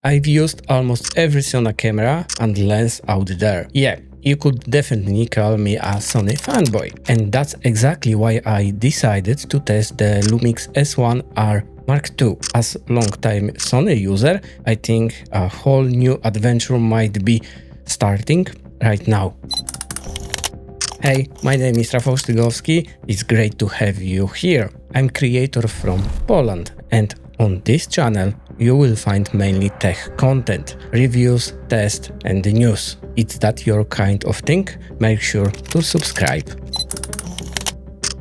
I've used almost every Sony camera and lens out there. Yeah, you could definitely call me a Sony fanboy. And that's exactly why I decided to test the Lumix S1R Mark II. As long-time Sony user, I think a whole new adventure might be starting right now. Hey, my name is Sztygowski. It's great to have you here. I'm creator from Poland, and on this channel you will find mainly tech content, reviews, tests and news. Is that your kind of thing? Make sure to subscribe.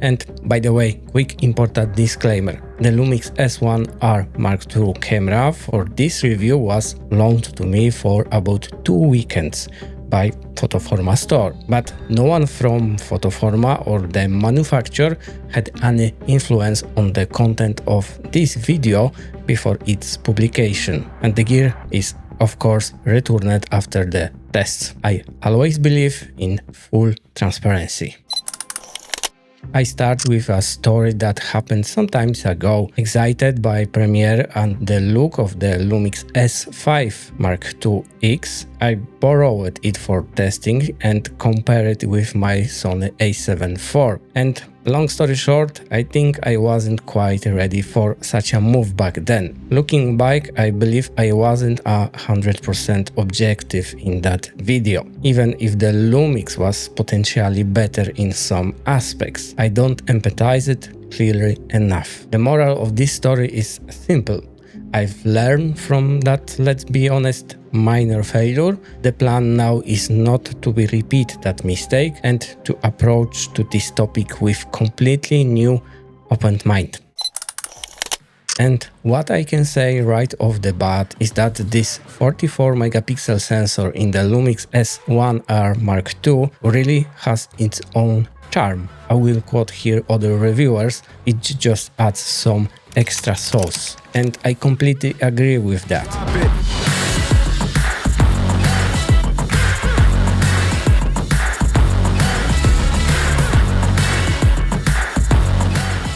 And by the way, quick important disclaimer. The Lumix S1R Mark II camera for this review was loaned to me for about 2 weekends by Photoforma store, but no one from Photoforma or the manufacturer had any influence on the content of this video before its publication, and the gear is of course returned after the tests. I always believe in full transparency. I start with a story that happened some time ago. Excited by premiere and the look of the Lumix S5 Mark II X, I borrowed it for testing and compared it with my Sony a7 IV. And long story short, I think I wasn't quite ready for such a move back then. Looking back, I believe I wasn't 100% objective in that video. Even if the Lumix was potentially better in some aspects, I don't empathize it clearly enough. The moral of this story is simple. I've learned from that, let's be honest, minor failure. The plan now is not to repeat that mistake and to approach to this topic with completely new open mind. And what I can say right off the bat is that this 44 megapixel sensor in the Lumix S1R Mark II really has its own charm. I will quote here other reviewers, it just adds some extra sauce. And I completely agree with that.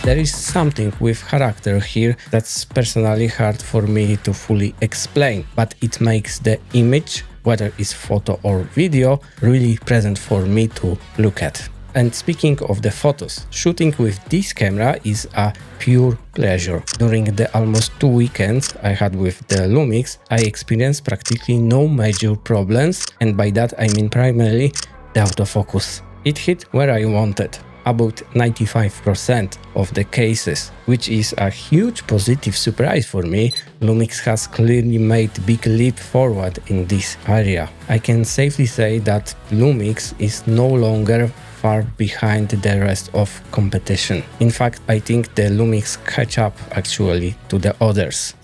There is something with character here that's personally hard for me to fully explain, but it makes the image, whether it's photo or video, really present for me to look at. And speaking of the photos, shooting with this camera is a pure pleasure. During the almost 2 weekends I had with the Lumix, I experienced practically no major problems, and by that I mean primarily the autofocus. It hit where I wanted, about 95% of the cases, which is a huge positive surprise for me. Lumix has clearly made a big leap forward in this area. I can safely say that Lumix is no longer far behind the rest of competition. In fact, I think the Lumix catch up actually to the others.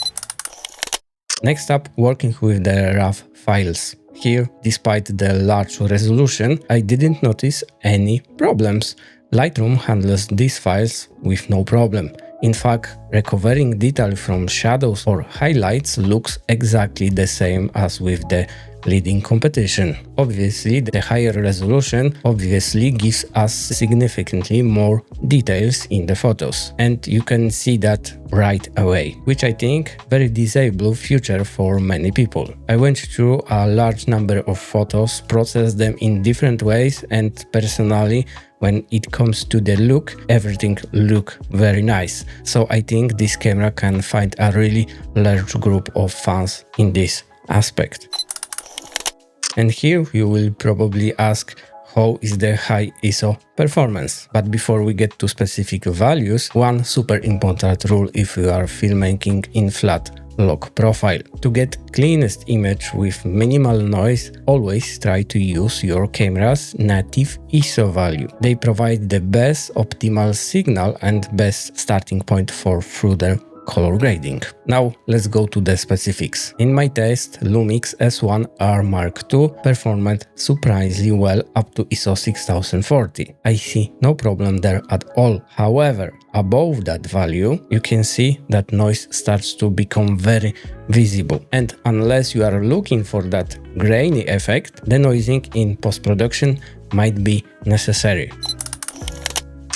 Next up, working with the RAW files. Here, despite the large resolution, I didn't notice any problems. Lightroom handles these files with no problem. In fact, recovering detail from shadows or highlights looks exactly the same as with the leading competition. Obviously, the higher resolution gives us significantly more details in the photos, and you can see that right away, which I think very desirable feature for many people. I went through a large number of photos, processed them in different ways, and personally, when it comes to the look, everything look very nice. So I think this camera can find a really large group of fans in this aspect. And here you will probably ask, how is the high ISO performance? But before we get to specific values, one super important rule if you are filmmaking in flat log profile. To get cleanest image with minimal noise, always try to use your camera's native ISO value. They provide the best optimal signal and best starting point for further color grading. Now let's go to the specifics. In my test, Lumix S1R Mark II performed surprisingly well up to ISO 6040. I see no problem there at all. However, above that value, you can see that noise starts to become very visible. And unless you are looking for that grainy effect, denoising in post-production might be necessary.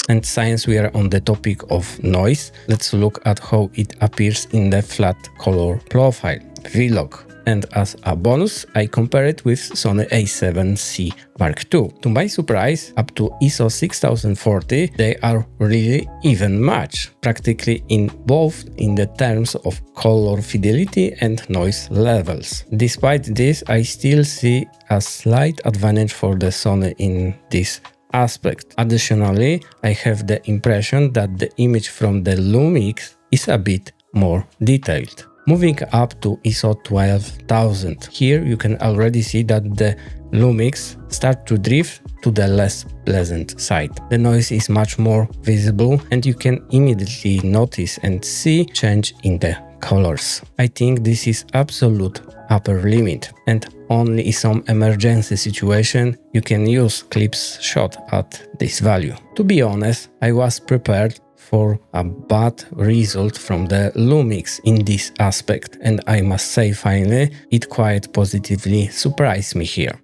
And since we are on the topic of noise, let's look at how it appears in the flat color profile. vlog. And as a bonus, I compare it with Sony A7C Mark II. To my surprise, up to ISO 6040, they are really even match, practically in both in the terms of color fidelity and noise levels. Despite this, I still see a slight advantage for the Sony in this aspect. Additionally, I have the impression that the image from the Lumix is a bit more detailed. Moving up to ISO 12000. Here you can already see that the Lumix start to drift to the less pleasant side. The noise is much more visible and you can immediately notice and see change in the colors. I think this is absolute upper limit, and only in some emergency situation you can use clips shot at this value. To be honest, I was prepared for a bad result from the Lumix in this aspect, and I must say finally it quite positively surprised me here.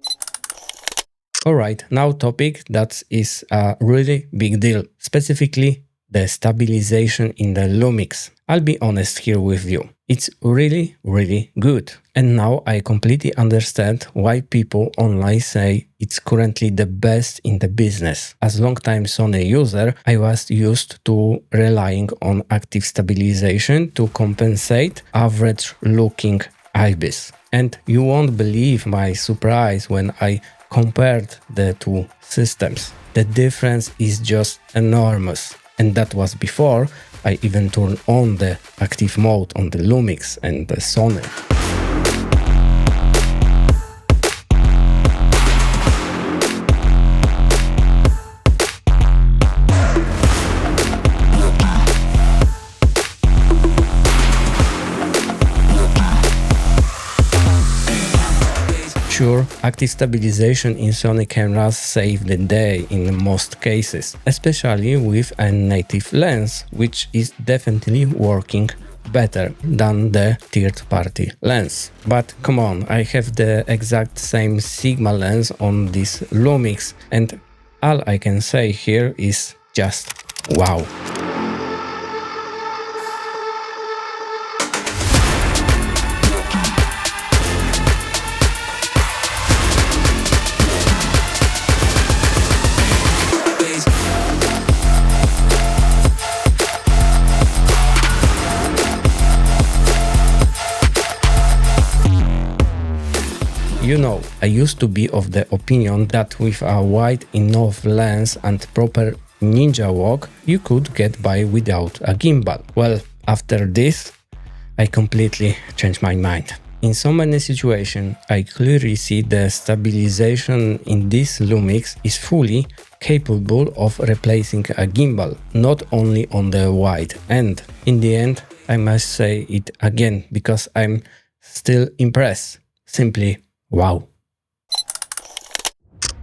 Alright, now topic that is a really big deal, specifically the stabilization in the Lumix. I'll be honest here with you. It's really good. And now I completely understand why people online say it's currently the best in the business. As long-time Sony user, I was used to relying on active stabilization to compensate average-looking IBIS. And you won't believe my surprise when I compared the two systems. The difference is just enormous. And that was before I even turned on the active mode on the Lumix and the Sony. Sure, active stabilization in Sony cameras save the day in most cases, especially with a native lens, which is definitely working better than the third-party lens. But come on, I have the exact same Sigma lens on this Lumix, and all I can say here is just wow. You know, I used to be of the opinion that with a wide enough lens and proper ninja walk, you could get by without a gimbal. Well, after this, I completely changed my mind. In so many situations, I clearly see the stabilization in this Lumix is fully capable of replacing a gimbal, not only on the wide end. In the end, I must say it again because I'm still impressed. Simply wow.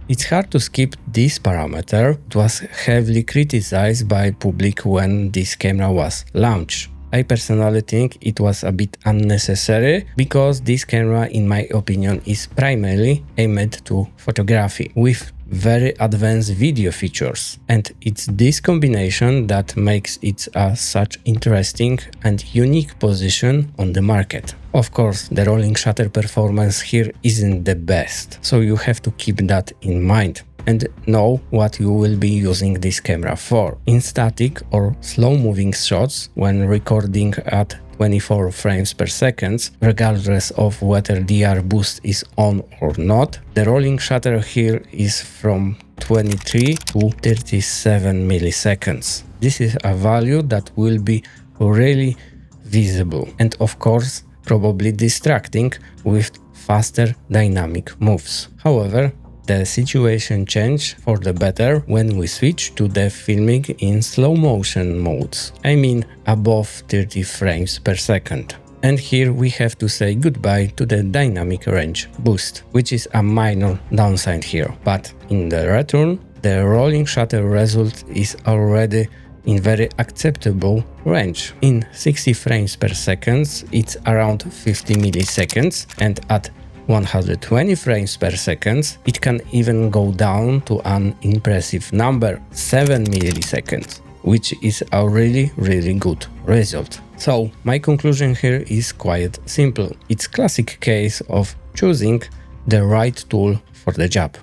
It's hard to skip this parameter. It was heavily criticized by public when this camera was launched. I personally think it was a bit unnecessary because this camera, in my opinion, is primarily aimed to photography with very advanced video features, and it's this combination that makes it a such interesting and unique position on the market. Of course, the rolling shutter performance here isn't the best, so you have to keep that in mind and know what you will be using this camera for. In static or slow-moving shots, when recording at 24 frames per second, regardless of whether DR boost is on or not, the rolling shutter here is from 23 to 37 milliseconds. This is a value that will be really visible and of course probably distracting with faster dynamic moves. However, the situation changed for the better when we switched to the filming in slow motion modes. I mean above 30 frames per second. And here we have to say goodbye to the dynamic range boost, which is a minor downside here. But in the return, the rolling shutter result is already in very acceptable range. In 60 frames per second, it's around 50 milliseconds, and at 120 frames per second, it can even go down to an impressive number, 7 milliseconds, which is a really good result. So my conclusion here is quite simple. It's classic case of choosing the right tool for the job.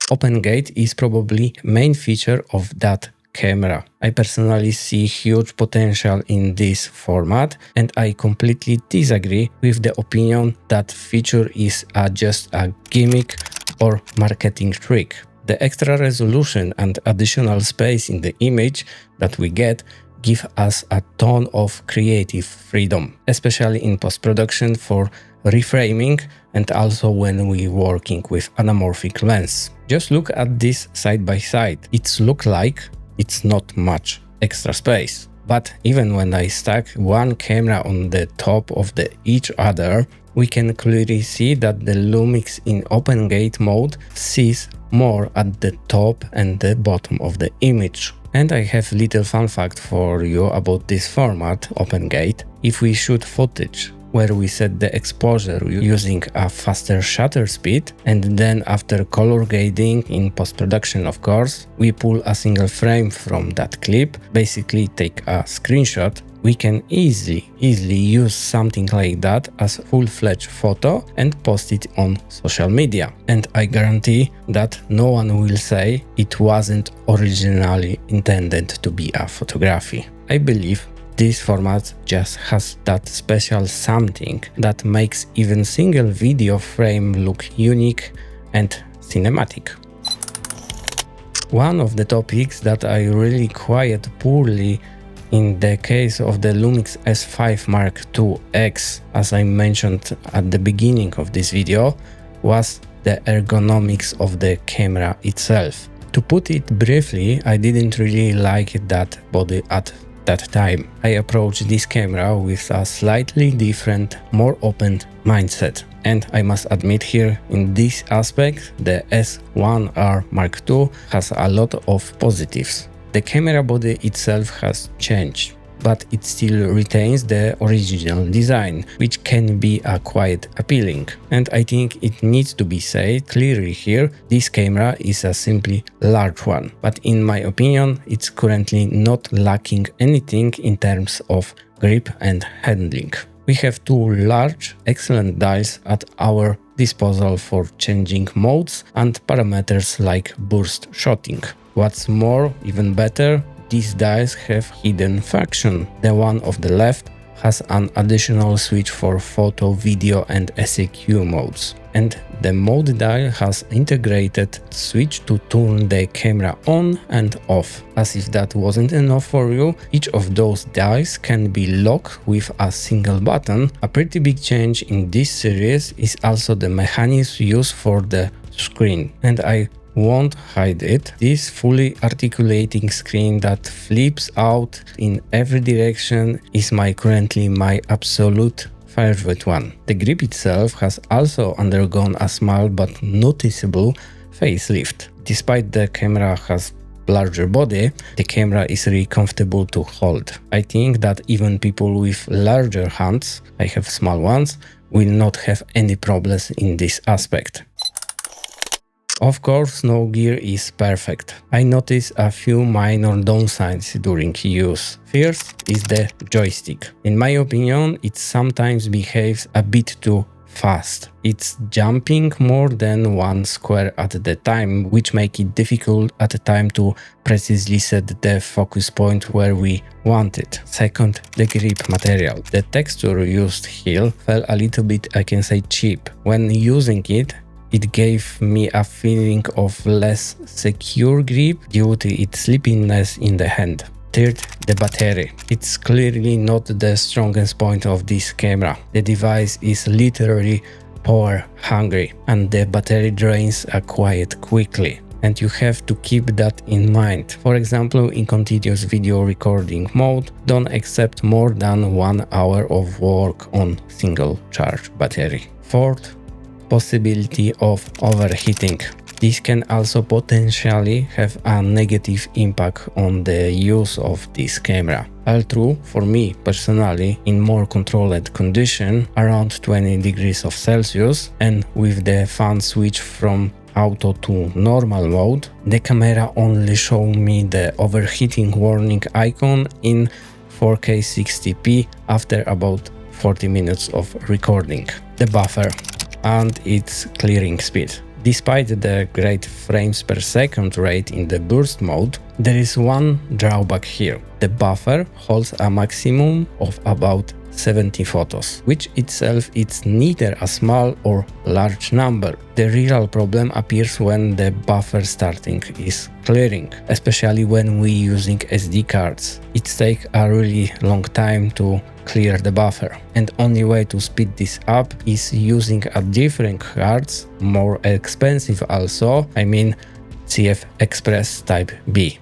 OpenGate is probably main feature of that camera. I personally see huge potential in this format, and I completely disagree with the opinion that feature is just a gimmick or marketing trick. The extra resolution and additional space in the image that we get give us a ton of creative freedom, especially in post-production for reframing and also when we're working with anamorphic lens. Just look at this side by side. It looks like it's not much extra space. But even when I stack one camera on the top of each other, we can clearly see that the Lumix in OpenGate mode sees more at the top and the bottom of the image. And I have little fun fact for you about this format, OpenGate. If we shoot footage where we set the exposure using a faster shutter speed, and then after color grading in post-production of course, we pull a single frame from that clip, basically take a screenshot, we can easily use something like that as full-fledged photo and post it on social media. And I guarantee that no one will say it wasn't originally intended to be a photography. I believe this format just has that special something that makes even single video frame look unique and cinematic. One of the topics that I really quite poorly in the case of the Lumix S1R Mark II X, as I mentioned at the beginning of this video, was the ergonomics of the camera itself. To put it briefly, I didn't really like that body at that time. I approached this camera with a slightly different, more open mindset. And I must admit here, in this aspect, the S1R Mark II has a lot of positives. The camera body itself has changed, but it still retains the original design, which can be quite appealing. And I think it needs to be said clearly here, this camera is a simply large one, but in my opinion, it's currently not lacking anything in terms of grip and handling. We have two large, excellent dials at our disposal for changing modes and parameters like burst shooting. What's more, even better, these dials have hidden function. The one on the left has an additional switch for photo, video and SAQ modes. And the mode dial has integrated switch to turn the camera on and off. As if that wasn't enough for you, each of those dials can be locked with a single button. A pretty big change in this series is also the mechanism used for the screen. And I won't hide it. This fully articulating screen that flips out in every direction is currently my absolute favorite one. The grip itself has also undergone a small but noticeable facelift. Despite the camera has larger body, the camera is really comfortable to hold. I think that even people with larger hands, I have small ones, will not have any problems in this aspect. Of course, no gear is perfect. I noticed a few minor downsides during use. First is the joystick. In my opinion, it sometimes behaves a bit too fast. It's jumping more than one square at the time, which makes it difficult at the time to precisely set the focus point where we want it. Second, the grip material. The texture used here felt a little bit, I can say, cheap. When using it, it gave me a feeling of less secure grip due to its sleepiness in the hand. Third, the battery. It's clearly not the strongest point of this camera. The device is literally power hungry and the battery drains quite quickly. And you have to keep that in mind. For example, in continuous video recording mode, don't accept more than 1 hour of work on single charge battery. Fourth, possibility of overheating. This can also potentially have a negative impact on the use of this camera. Although, for me personally, in more controlled condition, around 20 degrees of Celsius, and with the fan switch from auto to normal mode, the camera only showed me the overheating warning icon in 4K 60p after about 40 minutes of recording. The buffer and its clearing speed. Despite the great frames per second rate in the burst mode, there is one drawback here. The buffer holds a maximum of about 70 photos, which itself is neither a small or large number. The real problem appears when the buffer starting is clearing, especially when we using SD cards. It takes a really long time to clear the buffer, and only way to speed this up is using a different cards, more expensive also, I mean CF Express Type B.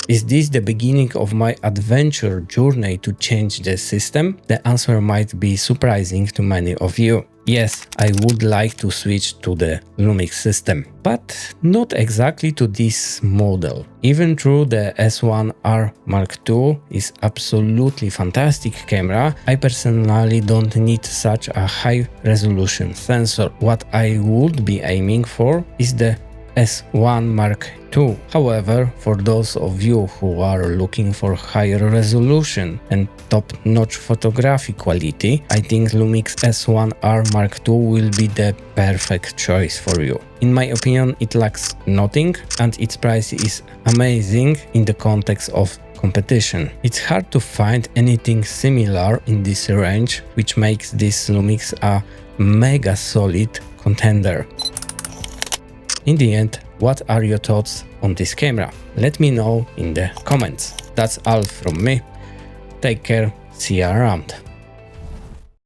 Is this the beginning of my adventure journey to change the system? The answer might be surprising to many of you. Yes, I would like to switch to the Lumix system, but not exactly to this model. Even though the S1R Mark II is absolutely fantastic camera, I personally don't need such a high resolution sensor. What I would be aiming for is the S1 Mark II. However, for those of you who are looking for higher resolution and top-notch photography quality, I think Lumix S1R Mark II will be the perfect choice for you. In my opinion, it lacks nothing and its price is amazing in the context of competition. It's hard to find anything similar in this range, which makes this Lumix a mega solid contender. In the end, what are your thoughts on this camera? Let me know in the comments. That's all from me. Take care, see you around.